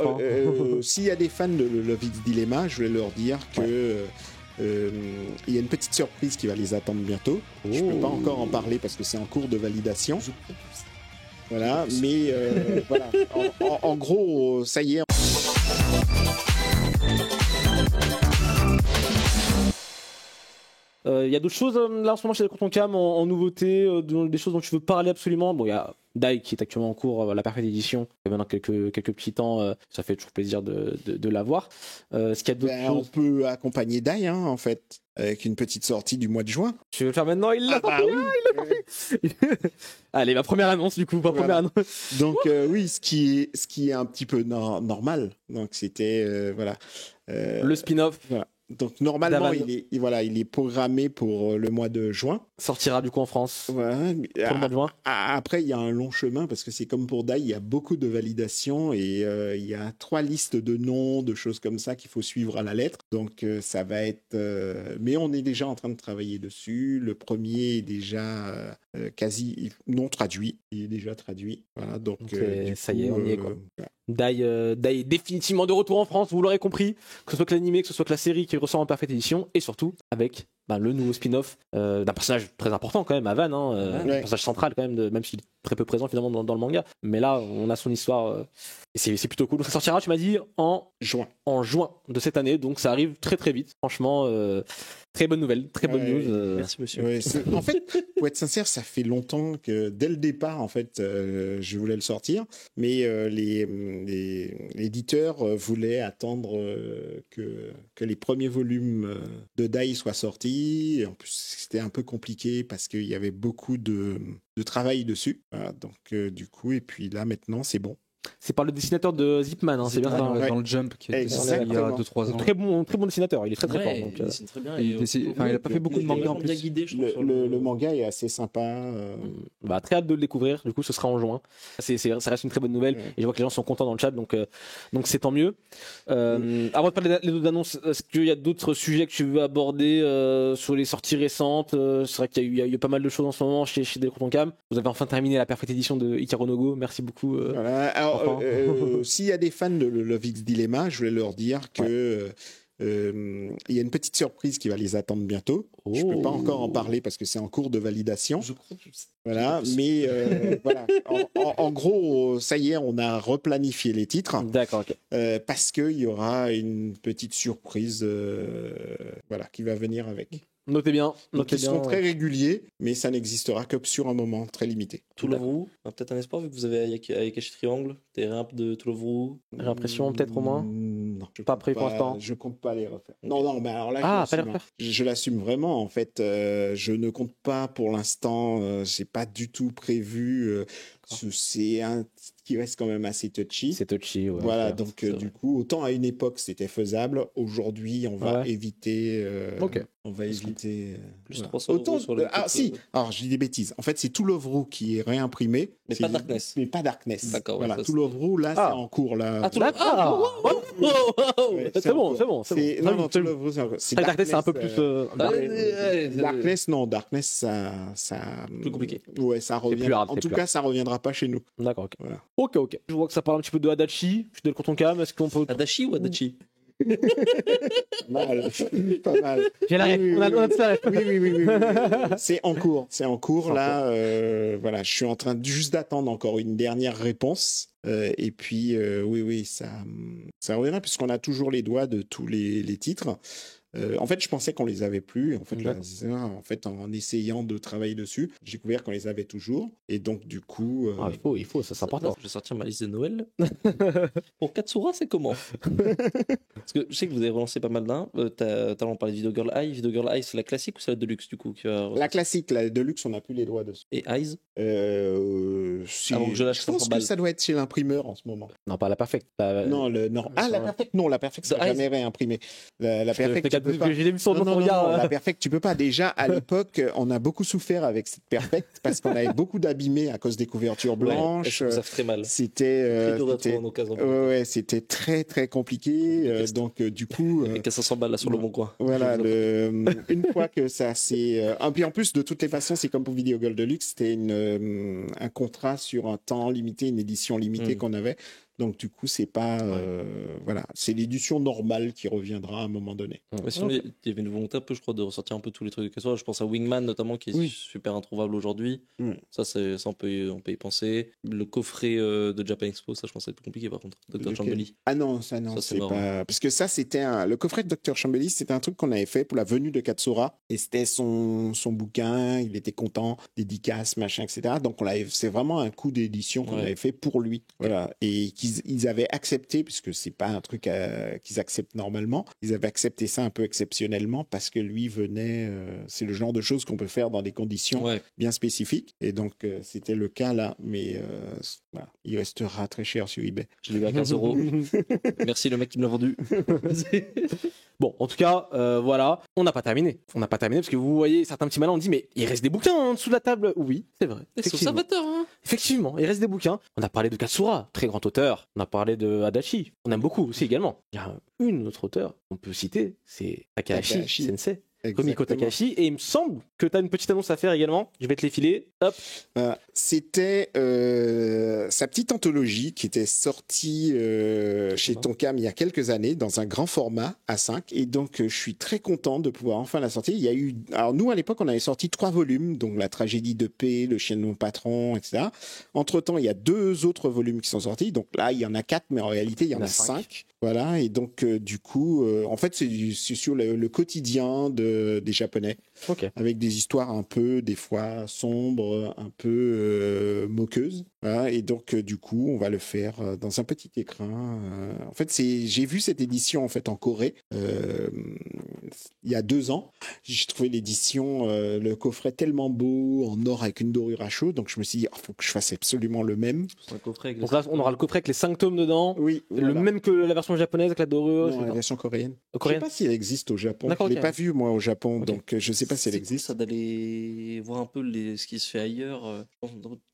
enfin. S'il y a des fans de Love X Dilemma, je voulais leur dire que il y a une petite surprise qui va les attendre bientôt. Je peux pas encore en parler parce que c'est en cours de validation. Voilà, mais voilà. En gros, ça y est. Il y a d'autres choses là en ce moment chez Delcourt Cam en nouveauté, des choses dont tu veux parler absolument. Bon, il y a Dai qui est actuellement en cours, la parfaite édition. Et maintenant quelques petits temps, ça fait toujours plaisir de la voir. Est-ce qu'il y a d'autres choses? On peut accompagner Dai, hein, en fait, avec une petite sortie du mois de juin. Tu veux le faire maintenant? Il l'a pas fait. Allez, ma première annonce du coup, première annonce. Donc oui, ce qui est un petit peu normal. Donc c'était voilà. Le spin-off. Voilà. Donc normalement, il est programmé pour le mois de juin. Sortira du coup en France. Voilà. Pour le mois de juin. Après, il y a un long chemin parce que c'est comme pour Dai, il y a beaucoup de validations et il y a 3 listes de noms, de choses comme ça qu'il faut suivre à la lettre. Donc ça va être. Mais on est déjà en train de travailler dessus. Le premier est déjà quasi non traduit. Il est déjà traduit. Voilà. Donc ça y est, on y est quoi. Dai est définitivement de retour en France, vous l'aurez compris, que ce soit que l'animé, que ce soit que la série qui ressort en parfaite édition, et surtout avec le nouveau spin-off d'un personnage très important quand même, Avan, un personnage central quand même, même s'il est très peu présent finalement dans le manga. Mais là, on a son histoire, et c'est plutôt cool. Donc ça sortira, tu m'as dit, en juin de cette année, donc ça arrive très très vite. Franchement, très bonne nouvelle, très bonne news. Merci monsieur. Ouais, en fait, pour être sincère, ça fait longtemps que dès le départ, en fait, je voulais le sortir, mais les éditeurs voulaient attendre que les premiers volumes de Dai soient sortis. Et en plus, c'était un peu compliqué parce qu'il y avait beaucoup de travail dessus. Voilà, donc, du coup, et puis là, maintenant, c'est bon. C'est par le dessinateur de Zipman, c'est bien ça. Dans le Jump qui est il y a 2-3 ans. Très bon dessinateur, il est très très fort. Il dessine très bien. Il a pas fait beaucoup de mangas en plus. Guidé, je trouve, le manga est assez sympa. Très hâte de le découvrir. Du coup, ce sera en juin. Ça reste une très bonne nouvelle. Et je vois que les gens sont contents dans le chat, donc c'est tant mieux. Avant de parler des autres annonces, est-ce qu'il y a d'autres sujets que tu veux aborder sur les sorties récentes? C'est vrai qu'il y a eu pas mal de choses en ce moment chez Delcourt Cam. Vous avez enfin terminé la parfaite édition de Hikaru no Go. Merci beaucoup. Voilà. Alors, s'il y a des fans de Love X Dilemma, je voulais leur dire que il y a une petite surprise qui va les attendre bientôt. Je peux pas encore en parler parce que c'est en cours de validation. Je crois que voilà, mais voilà. En gros, ça y est, on a replanifié les titres. D'accord. Ok. Parce qu'il y aura une petite surprise, voilà, qui va venir avec. Notez bien. Ils seront très réguliers, mais ça n'existera que sur un moment très limité. To Love Ru, peut-être un espoir vu que vous avez Ayakashi Triangle, des raps de To Love Ru. J'ai l'impression peut-être au moins. Non, pas prêt pour l'instant. Je compte pas les refaire. Non, mais alors là, je l'assume vraiment. En fait, je ne compte pas pour l'instant. J'ai pas du tout prévu. C'est un qui reste quand même assez touchy. C'est touchy, ouais. Voilà, donc du coup, autant à une époque c'était faisable. Aujourd'hui, on va éviter. On va éviter. Plus 300 euros sur le. Ah si. Alors, je dis des bêtises. En fait, c'est To Love Ru qui est réimprimé. Mais pas Darkness. Mais pas Darkness. D'accord. Voilà, To Love Ru là, c'est en cours là. C'est bon. Non, To Love Ru, c'est Darkness, c'est un peu plus. Darkness, non, Darkness, ça. Plus compliqué. Ouais, ça revient. En tout cas, ça reviendra pas chez nous. D'accord. Ok. Voilà. Ok. Je vois que ça parle un petit peu de Adachi. Je suis de Delcourt Cam. Est-ce qu'on peut. Adachi ou Adachi? Pas mal. J'ai la ref. On a la ref. Oui. C'est en cours. Là, voilà, je suis en train juste d'attendre encore une dernière réponse. Et puis, oui, ça reviendra puisqu'on a toujours les droits de tous les titres. En fait, je pensais qu'on les avait plus. En fait, en essayant de travailler dessus, j'ai découvert qu'on les avait toujours. Et donc, du coup, il faut, ça c'est important. Je vais sortir ma liste de Noël. Pour Katsura, c'est comment? Parce que je sais que vous avez relancé pas mal d'un. T'as parlé de Video Girl Eye. Video Girl Eye, c'est la classique ou c'est la Deluxe du coup La classique, la Deluxe, on n'a plus les droits dessus. Et Eyes je pense que ça doit être chez l'imprimeur en ce moment. Non, pas la Perfect. Non, la Perfect, non, la Perfect, ça n'a jamais réimprimé. La Perfect, la Perfect, tu peux pas. Déjà, à l'époque, on a beaucoup souffert avec cette Perfect parce qu'on avait beaucoup d'abîmés à cause des couvertures blanches. Ça fait très mal. C'était très, très compliqué. Donc, du coup. Avec 500 balles là sur le bon coin. Voilà, une fois que ça s'est. Puis en plus, de toutes les façons, c'est comme pour Video Girl Deluxe, c'était un contrat sur un temps limité, une édition limitée qu'on avait. Donc du coup, c'est pas voilà, c'est l'édition normale qui reviendra à un moment donné. Mais sinon, il y avait une volonté un peu, je crois, de ressortir un peu tous les trucs de Katsura. Je pense à Wingman notamment, qui est super introuvable aujourd'hui. Ça, on peut y penser. Le coffret de Japan Expo, ça, je pense que c'est plus compliqué par contre. Dr. Chambly. Ah non, ça c'est pas. Parce que ça, c'était le coffret de Dr. Chambly, c'était un truc qu'on avait fait pour la venue de Katsura. Et c'était son bouquin, il était content, dédicace, machin, etc. Donc c'est vraiment un coup d'édition qu'on avait fait pour lui. Voilà. Et qu'ils avaient accepté, puisque c'est pas un truc qu'ils acceptent normalement, ils avaient accepté ça un peu exceptionnellement parce que lui venait, c'est le genre de choses qu'on peut faire dans des conditions bien spécifiques. Et donc, c'était le cas là. Mais voilà, il restera très cher sur eBay. Je l'ai eu à 15 €. Merci le mec qui me l'a vendu. Bon, en tout cas, voilà, on n'a pas terminé. On n'a pas terminé parce que vous voyez, certains petits malins ont dit, mais il reste des bouquins en dessous de la table. Oui, c'est vrai. C'est observateur, hein. Effectivement, il reste des bouquins. On a parlé de Katsura, très grand auteur. On a parlé de Adachi. On aime beaucoup aussi également. Il y a une autre auteur qu'on peut citer, c'est Takahashi Sensei. Rumiko Takahashi, et il me semble que tu as une petite annonce à faire également. Je vais te les filer. Hop. C'était sa petite anthologie qui était sortie chez Tonkam il y a quelques années dans un grand format A5, et donc je suis très content de pouvoir enfin la sortir. Il y a eu, alors nous à l'époque on avait sorti 3 volumes, donc la tragédie de paix, le chien de mon patron, etc. Entre temps il y a 2 autres volumes qui sont sortis, donc là il y en a 4, mais en réalité il y en a 5. Voilà, et donc du coup, en fait, c'est sur le quotidien des Japonais, avec des histoires un peu, des fois, sombres, un peu moqueuses. Voilà, et donc du coup, on va le faire dans un petit écrin. En fait, j'ai vu cette édition en fait en Corée il y a 2 ans. J'ai trouvé l'édition, le coffret tellement beau, en or avec une dorure à chaud, donc je me suis dit, faut que je fasse absolument le même. Donc là, on aura le coffret avec les 5 tomes dedans. Oui, le même que la version japonaise avec la dorure. Non, la version coréenne. Je ne sais pas si elle existe au Japon. Je ne l'ai pas vue, moi, au Japon, donc je ne sais pas si elle existe. C'est ça d'aller voir un peu ce qui se fait ailleurs.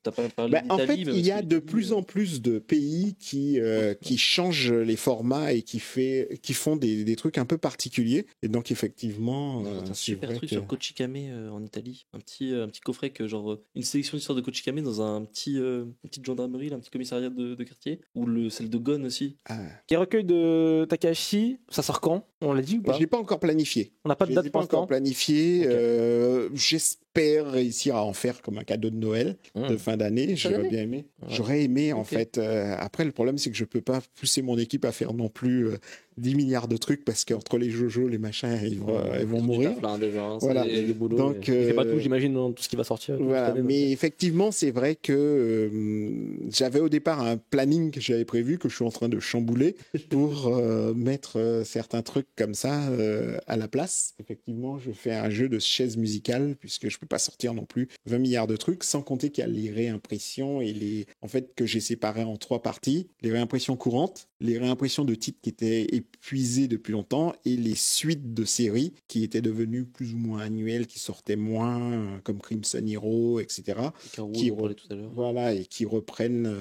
T'as pas parlé en fait, il y a de plus en plus de pays qui changent les formats et qui font des trucs un peu particuliers. Et donc, effectivement, un super truc sur Kochikame en Italie. Un petit coffret, une sélection d'histoires de Kochikame dans une petite gendarmerie, un petit commissariat de quartier. Ou celle de Gon aussi. Qui recueil de Takahashi, ça sort quand? On l'a dit ou pas? Je l'ai pas encore planifié. On n'a pas de date pour l'instant. Planifié. J'espère réussir à en faire comme un cadeau de Noël de fin d'année. J'aurais bien aimé. J'aurais aimé en fait. Après, le problème c'est que je peux pas pousser mon équipe à faire non plus 10 milliards de trucs parce qu'entre les JoJo, les machins, ils vont mourir. Voilà. Donc, c'est pas tout, j'imagine, dans tout ce qui va sortir. Voilà. Mais effectivement, c'est vrai que j'avais au départ un planning que j'avais prévu que je suis en train de chambouler pour mettre certains trucs comme ça à la place. Effectivement, je fais un jeu de chaises musicales puisque je peux pas sortir non plus 20 milliards de trucs, sans compter qu'il y a les réimpressions et en fait, que j'ai séparé en 3 parties. Les réimpressions courantes, les réimpressions de titres qui étaient épuisés depuis longtemps et les suites de séries qui étaient devenues plus ou moins annuelles, qui sortaient moins, comme Crimson Hero, etc. Voilà, et qui reprennent,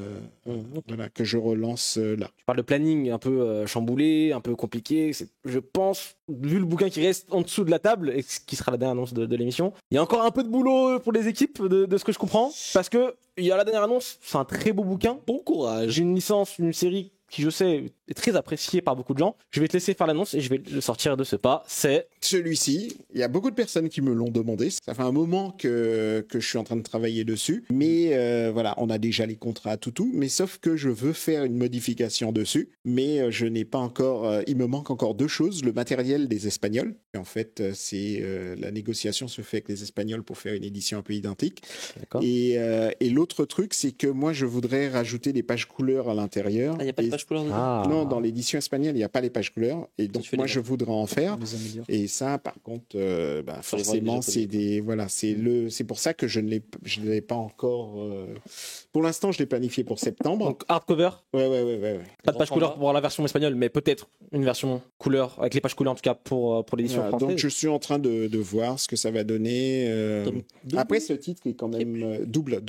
voilà, que je relance là. Je parle de planning un peu chamboulé, un peu compliqué. Je pense, vu le bouquin qui reste en dessous de la table, et qui sera la dernière annonce de l'émission, il y a encore un peu de boulot pour les équipes, de ce que je comprends, parce que il y a la dernière annonce, c'est un très beau bouquin. Bon courage. Une licence, une série qui, je sais, est très appréciée par beaucoup de gens. Je vais te laisser faire l'annonce et je vais le sortir de ce pas. C'est celui-ci. Il y a beaucoup de personnes qui me l'ont demandé. Ça fait un moment que je suis en train de travailler dessus. Mais voilà, on a déjà les contrats tout. Mais sauf que je veux faire une modification dessus. Mais je n'ai pas encore... il me manque encore 2 choses. Le matériel des Espagnols. Et en fait, la négociation se fait avec les Espagnols pour faire une édition un peu identique. Et l'autre truc, c'est que moi, je voudrais rajouter des pages couleurs à l'intérieur. Ah, il n'y a pas de pages couleurs dedans? Non, dans l'édition espagnole, il n'y a pas les pages couleurs. Et donc, moi, je voudrais en faire. Et ça, par contre, forcément, c'est pour ça que je ne l'ai pas encore. Pour l'instant, je l'ai planifié pour septembre. Donc, hardcover. Ouais. Pas de page couleur pour la version espagnole, mais peut-être une version couleur, avec les pages couleurs en tout cas pour l'édition française. Donc, je suis en train de voir ce que ça va donner. Après, ce titre est quand même double.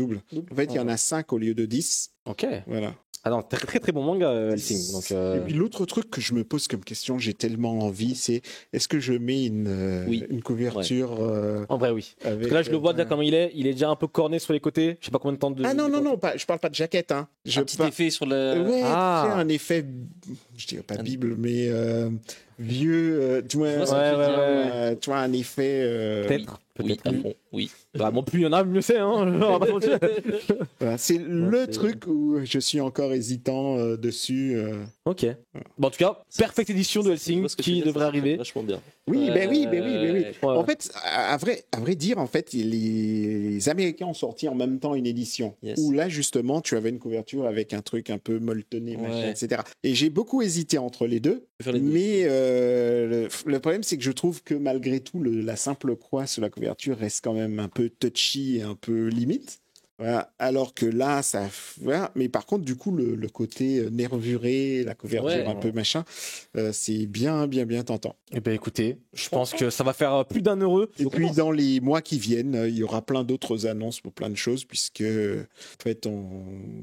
En fait, il y en a 5 au lieu de 10. Ok. Voilà. Ah non, très très bon manga, Hellsing. Donc, Et puis l'autre truc que je me pose comme question, j'ai tellement envie, c'est est-ce que je mets une couverture en vrai, oui. Avec, parce que là, je le vois déjà comment il est déjà un peu corné sur les côtés. Je sais pas combien de temps de. Ah non, je parle pas de jaquette. Hein. Un petit effet sur la. Ouais, un effet, je dirais pas Bible, mais vieux. Tu vois, tu vois, un effet. Peut-être. Oui, oui. Bah, bon, plus il y en a, mieux c'est. Hein. Voilà, c'est le truc où je suis encore hésitant dessus. Ok. Bon, en tout cas, Perfect Edition de Hellsing qui devrait arriver. Vachement bien. Oui, ben oui. Ouais. En fait, à vrai dire, en fait, les Américains ont sorti en même temps une édition où là, justement, tu avais une couverture avec un truc un peu molletonné, machin, etc. Et j'ai beaucoup hésité entre les deux. Mais le problème, c'est que je trouve que malgré tout, la simple croix sur la couverture reste quand même un peu touchy et un peu limite. Voilà. Alors que là, ça. Voilà. Mais par contre, du coup, le côté nervuré, la couverture un peu machin, c'est bien tentant. Eh bien, écoutez, je pense que ça va faire plus d'un heureux. Et puis, dans les mois qui viennent, il y aura plein d'autres annonces pour plein de choses, puisque, en fait,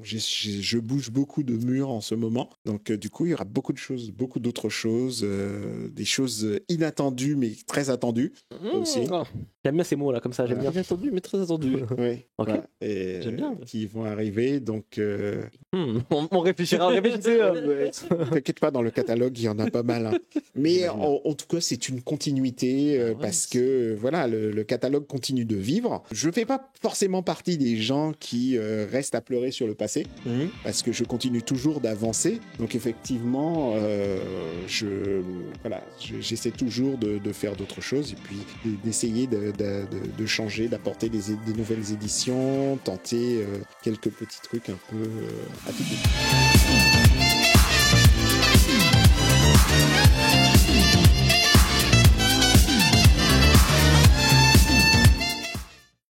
je bouge beaucoup de murs en ce moment. Donc, du coup, il y aura beaucoup de choses, beaucoup d'autres choses, des choses inattendues, mais très attendues aussi. J'aime bien ces mots-là, comme ça, j'aime bien. Inattendu, mais très attendu. Oui. Ok. Voilà. Et j'aime bien. Qui vont arriver, donc... On réfléchira, T'inquiète pas, dans le catalogue, il y en a pas mal. Hein. Mais en tout cas, c'est une continuité parce que voilà, le catalogue continue de vivre. Je fais pas forcément partie des gens qui restent à pleurer sur le passé parce que je continue toujours d'avancer. Donc effectivement, j'essaie toujours de faire d'autres choses et puis d'essayer de changer, d'apporter des nouvelles éditions, tenter quelques petits trucs un peu atypiques.